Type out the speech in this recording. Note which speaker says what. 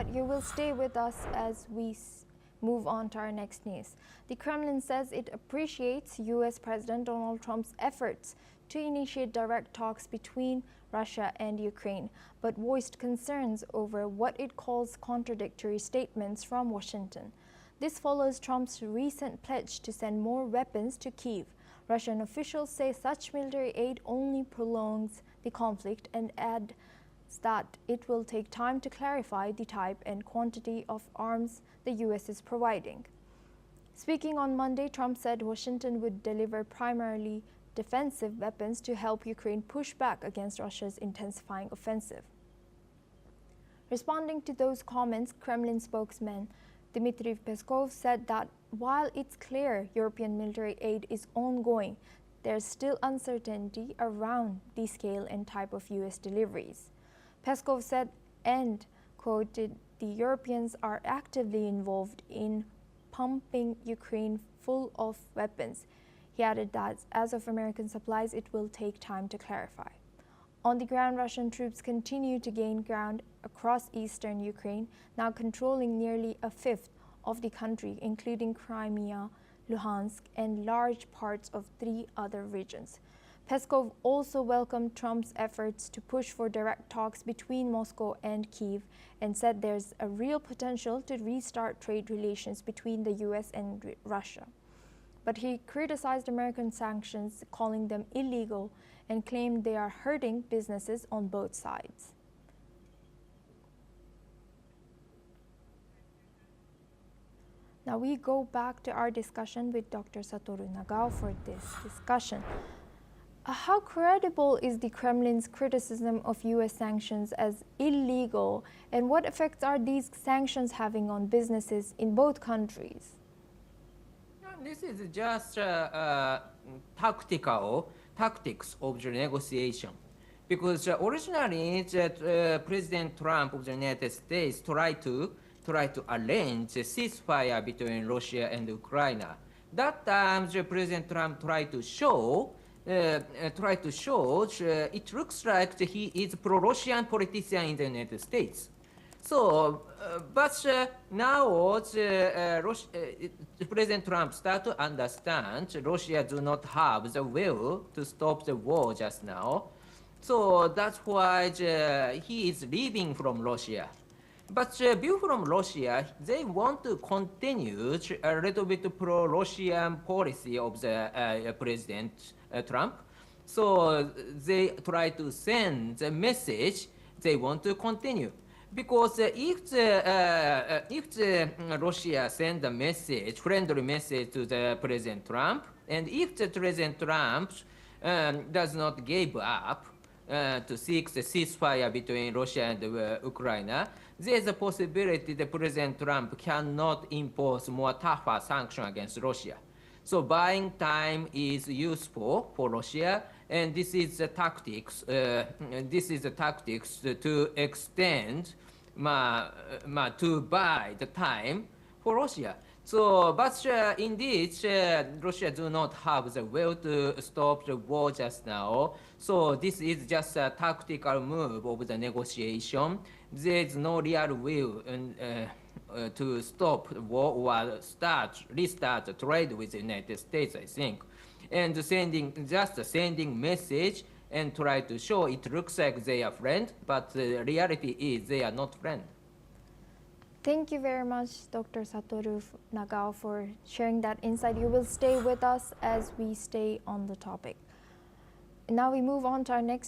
Speaker 1: that you will stay with us as we move on to our next news. The Kremlin says it appreciates U.S. President Donald Trump's efforts to initiate direct talks between Russia and Ukraine, but voiced concerns over what it calls contradictory statements from Washington. This follows Trump's recent pledge to send more weapons to Kyiv. Russian officials say such military aid only prolongs the conflict and add that it will take time to clarify the type and quantity of arms the U.S. is providing. Speaking on Monday, Trump said Washington would deliver primarily defensive weapons to help Ukraine push back against Russia's intensifying offensive. Responding to those comments, Kremlin spokesman Dmitry Peskov said that while it's clear European military aid is ongoing, there's still uncertainty around the scale and type of U.S. deliveries. Peskov said, and quoted, "The Europeans are actively involved in pumping Ukraine full of weapons." He added that as of American supplies, it will take time to clarify. On the ground, Russian troops continue to gain ground across eastern Ukraine, now controlling nearly a fifth of the country, including Crimea, Luhansk, and large parts of 3 other regions. Peskov also welcomed Trump's efforts to push for direct talks between Moscow and Kyiv and said there's a real potential to restart trade relations between the U.S. and Russia. But he criticized American sanctions, calling them illegal, and claimed they are hurting businesses on both sides. Now we go back to our discussion with Dr. Satoru Nagao for this discussion. How credible is the Kremlin's criticism of U.S. sanctions as illegal, and what effects are these sanctions having on businesses in both countries?
Speaker 2: This is just tactics of the negotiation, because originally President Trump of the United States tried to arrange a ceasefire between Russia and Ukraine. That time, President Trump tried to show it looks like he is pro-Russian politician in the United States. So, but now President Trump start to understand Russia do not have the will to stop the war just now. So that's why he is leaving from Russia. But view from Russia, they want to continue a little bit pro-Russian policy of the President Trump. So they try to send the message they want to continue. Because if Russia send a message, friendly message to the President Trump, and if the President Trump does not give up to seek the ceasefire between Russia and Ukraine, there's a possibility that President Trump cannot impose more tougher sanctions against Russia. So buying time is useful for Russia, and this is the tactics. This is the tactics to extend, to buy the time for Russia. So, but indeed, Russia do not have the will to stop the war just now. So this is just a tactical move of the negotiation. There is no real will to stop the war or restart trade with the United States, I think. And sending message and try to show it looks like they are friends, but the reality is they are not friends.
Speaker 1: Thank you very much, Dr. Satoru Nagao, for sharing that insight. You will stay with us as we stay on the topic. Now we move on to our next